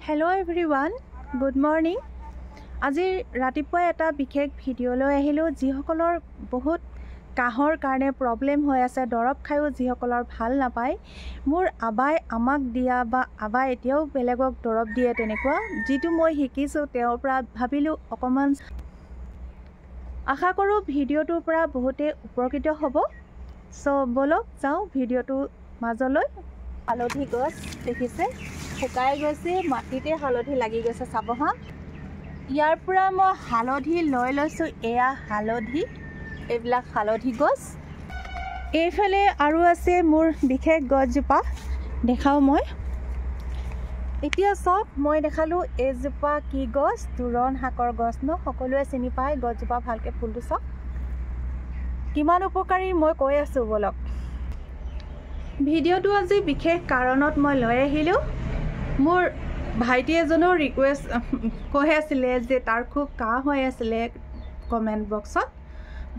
Hello everyone, good morning. আজি ৰাতিপুৱা এটা বিশেষ ভিডিঅ' লৈ আহিলোঁ যিসকলৰ বহুত কাহৰ কাৰণে প্ৰব্লেম হৈ আছে দৰব খায়ো যিসকলৰ ভাল নাপায় মোৰ আবাই আমাক দিয়া বা আবাই এতিয়াও বেলেগক দৰব দিয়ে তেনেকুৱা যিটো মই শিকিছোঁ তেওঁৰ পৰা ভাবিলোঁ অকমান আশা কৰোঁ ভিডিঅ'টোৰ পৰা বহুতে উপকৃত হ'ব সো বলক যাওঁ ভিডিঅ'টো মাজলৈ হালধি গছ দেখিছে শুকাই গৈছে মাটিতে হালধি লাগি গৈছে চাব হা ইয়াৰ পৰা মই হালধি লৈ লৈছোঁ এয়া হালধি এইবিলাক হালধি গছ এইফালে আৰু আছে মোৰ বিশেষ গছজোপা দেখাও মই এতিয়া সব মই দেখালোঁ এইজোপা কি গছ তুৰণ শাকৰ গছ ন সকলোৱে চিনি পায় গছজোপা ভালকৈ ফুলটো চাওক কিমান উপকাৰী মই কৈ আছোঁ বলক ভিডিঅ'টো আজি বিশেষ কাৰণত মই লৈ আহিলোঁ মোৰ ভাইটি এজনৰ ৰিকুৱেষ্ট কৈ আছিলে যে তাৰ খুব কাহ হৈ আছিলে কমেণ্ট বক্সত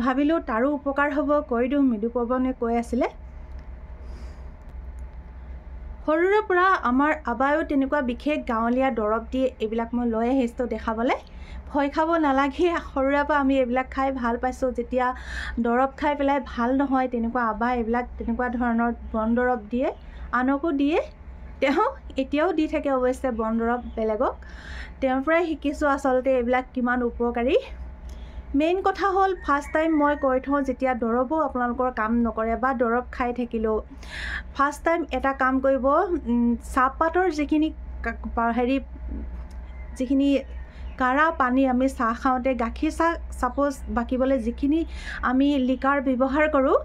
ভাবিলোঁ তাৰো উপকাৰ হ'ব কৈ দিওঁ মৃদু পৱনে কৈ আছিলে সৰুৰে পৰা আমাৰ আবায়ো তেনেকুৱা বিশেষ গাঁৱলীয়া দৰব দিয়ে এইবিলাক মই লৈ আহিছোঁ দেখাবলৈ ভয় খাব নালাগে সৰুৰে পৰা আমি এইবিলাক খাই ভাল পাইছোঁ যেতিয়া দৰব খাই পেলাই ভাল নহয় তেনেকুৱা আবাই এইবিলাক তেনেকুৱা ধৰণৰ বন দৰব দিয়ে আনকো দিয়ে তেওঁ এতিয়াও দি থাকে অৱশ্যে বন দৰব বেলেগক তেওঁৰ পৰাই শিকিছোঁ আচলতে এইবিলাক কিমান উপকাৰী মেইন কথা হ'ল ফাৰ্ষ্ট টাইম মই কৈ থওঁ যেতিয়া দৰবো আপোনালোকৰ কাম নকৰে বা দৰব খাই থাকিলেও ফাৰ্ষ্ট টাইম এটা কাম কৰিব চাহপাতৰ যিখিনি যিখিনি কাৰা পানী আমি চাহ খাওঁতে গাখীৰ চাহ সাপোজ বাকিবলৈ যিখিনি আমি লিকাৰ ব্যৱহাৰ কৰোঁ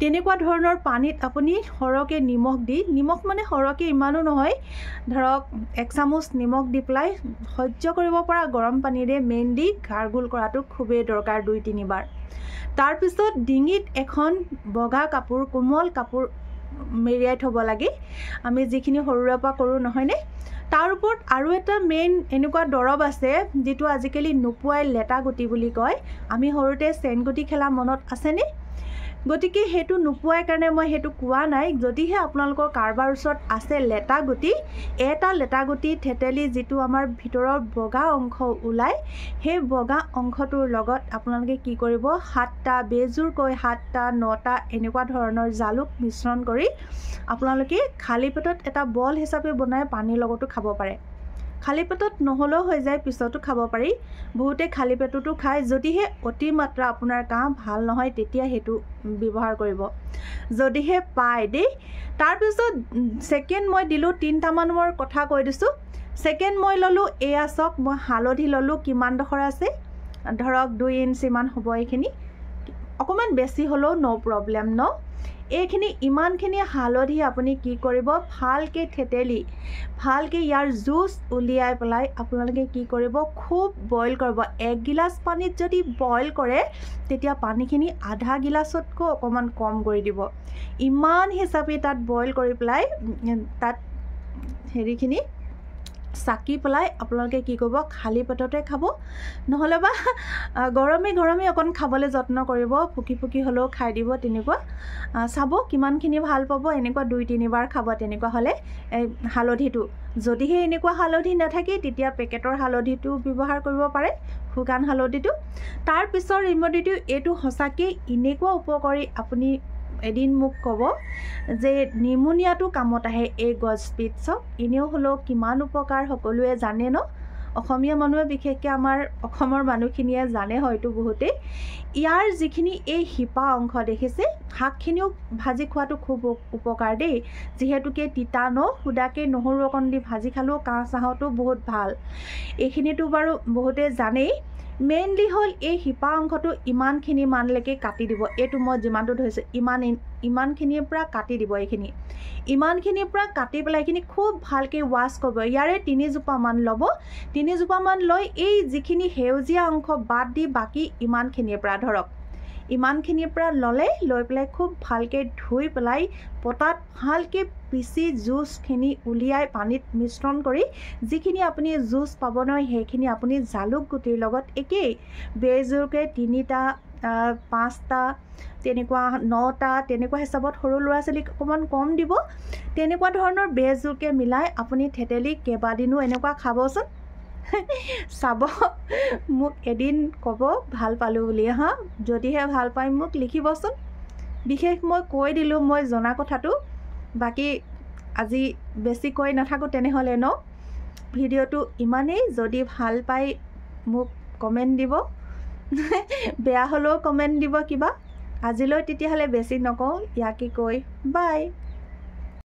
তেনেকুৱা ধৰণৰ পানীত আপুনি সৰহকৈ নিমখ দি নিমখ মানে সৰহকৈ ইমানো নহয় ধৰক 1 চামুচ নিমখ দি পেলাই সহ্য কৰিব পৰা গৰম পানীৰে মেইন দি গাৰ্গল কৰাটো খুবেই দৰকাৰ 2-3 বাৰ তাৰপিছত ডিঙিত এখন বগা কাপোৰ কোমল কাপোৰ মেৰিয়াই থ'ব লাগে আমি যিখিনি সৰুৰে পৰা কৰোঁ নহয়নে তাৰ ওপৰত আৰু এটা মেইন এনেকুৱা দৰব আছে যিটো আজিকালি নোপোৱাই লেটা গুটি বুলি কয় আমি সৰুতে চেনগুটি খেলা মনত আছেনে গতিকে হেতু নোপোৱাই কাৰণে মই হেতু কোৱা নাই যদিহে আপোনালোকৰ কাৰবাৰ ওচৰত আছে লেটা গুটি এটা লেটা গুটি থেতেলি যিটো আমাৰ ভিতৰৰ বগা অংশ ওলাই সেই বগা অংশটোৰ লগত আপোনালোকে কি কৰিব 7টা বেজুৰকৈ 7টা 9টা এনেকুৱা ধৰণৰ জালুক মিশ্ৰণ কৰি আপোনালোকে খালি পেটত এটা বল হিচাপে বনাই পানীৰ লগতো খাব পাৰে খালি পেটত নহলেও হৈ যায় পিছতো খাব পাৰি বহুতে খালি পেটতো খায় যদিহে অতি মাত্ৰা আপোনাৰ কাহ ভাল নহয় তেতিয়া হেতু ব্যৱহাৰ কৰিব যদিহে পায় দেই তাৰপিছত সেকেন্ড মই দিলোঁ 3টা মানৰ কথা কৈ দিছোঁ সেকেন্ড মই ললোঁ এয়া চক মই হালধি ললোঁ কিমান ডখৰ আছে ধৰক 2 ইঞ্চি মান হ'ব এইখিনি অকমান বেছি হলো নো প্ৰবলেম ন এইখিনি ইমানখিনি হালধি আপুনি কি কৰিব ভালকৈ থেতেলি ভালকৈ ইয়াৰ জুচ উলিয়াই পেলাই আপোনালোকে কি কৰিব খুব বইল কৰিব 1 গিলাচ পানীত যদি বইল কৰে তেতিয়া পানীখিনি আধা গিলাচতকৈ অকমান কম কৰি দিব ইমান হিচাপে তাত বইল কৰি পেলাই তাত হেৰিখিনি চাকি পেলাই আপোনালোকে কি কৰিব খালি পেটতে খাব নহলে বা গৰমে অকন খাবলৈ যত্ন কৰিব ফুকি ফুকি হলেও খাই দিব তেনেকুৱা চাব কিমানখিনি ভাল পাব এনেকুৱা 2-3 বাৰ খাব তেনেকুৱা হলে হালধিটো যদিহে এনেকুৱা হালধি নাথাকে তেতিয়া পেকেটৰ হালধিটো ব্যৱহাৰ কৰিব পাৰে শুকান হালধিটো তাৰ পিছৰ ৰিমেডিটো এইটো সঁচাকৈ এনেকুৱা উপকাৰী আপুনি এদিন মোক ক'ব যে নিমুনিয়াটো কামত আহে এই গছবিধ চব এনেও হলেও কিমান উপকাৰ সকলোৱে জানে ন অসমীয়া মানুহে বিশেষকৈ আমাৰ অসমৰ মানুহখিনিয়ে জানে হয়তো বহুতে ইয়াৰ যিখিনি এই হিপা অংশ দেখিছে শাকখিনিও ভাজি খোৱাটো খুব উপকাৰ দেই যিহেতুকে তিতা ন খুদাকে নহৰু অকণ দি ভাজি খালেও কাহ চাহটো বহুত ভাল এইখিনিতো বাৰু বহুতে জানেই মেইনলি হল এই হিপা অংশটো ইমানখিনি মানলৈকে কাটি দিব এইটো মই যিমানটো ধৰিছোঁ ইমানখিনিৰ পৰা কাটি দিব এইখিনি ইমানখিনিৰ পৰা কাটি পেলাই এইখিনি খুব ভালকৈ ৱাছ কৰিব ইয়াৰে 3 জোপামান ল'ব 3 জোপামান লৈ এই যিখিনি সেউজীয়া অংশ বাদ দি বাকি ইমানখিনিৰ পৰা ধৰক ইমানখিনিৰ পৰা ললে লৈ পেলাই খুব ভালকৈ ধুই পেলাই পটাত ভালকৈ পিচি জুচখিনি উলিয়াই পানীত মিশ্ৰণ কৰি যিখিনি আপুনি জুচ পাব নহয় সেইখিনি আপুনি জালুক গুটিৰ লগত একেই বেজুৰকৈ 3টা 5টা তেনেকুৱা 9টা তেনেকুৱা হিচাপত সৰু ল'ৰা ছোৱালীক অকণমান কম দিব তেনেকুৱা ধৰণৰ বেজযোৰকে মিলাই আপুনি থেতেলি কেইবাদিনো এনেকুৱা খাবচোন চাব মোক এদিন ক'ব ভাল পালোঁ বুলি যদিহে ভাল পাই মোক লিখিবচোন বিশেষ মই কৈ দিলোঁ মই জনা কথাটো বাকী আজি বেছি কৈ নাথাকোঁ তেনেহ'লে ভিডিঅ'টো ইমানেই যদি ভাল পাই মোক কমেণ্ট দিব বেয়া হ'লেও কমেণ্ট দিব কিবা আজিলৈ তেতিয়াহ'লে বেছি নকওঁ ইয়াকে কৈ বাই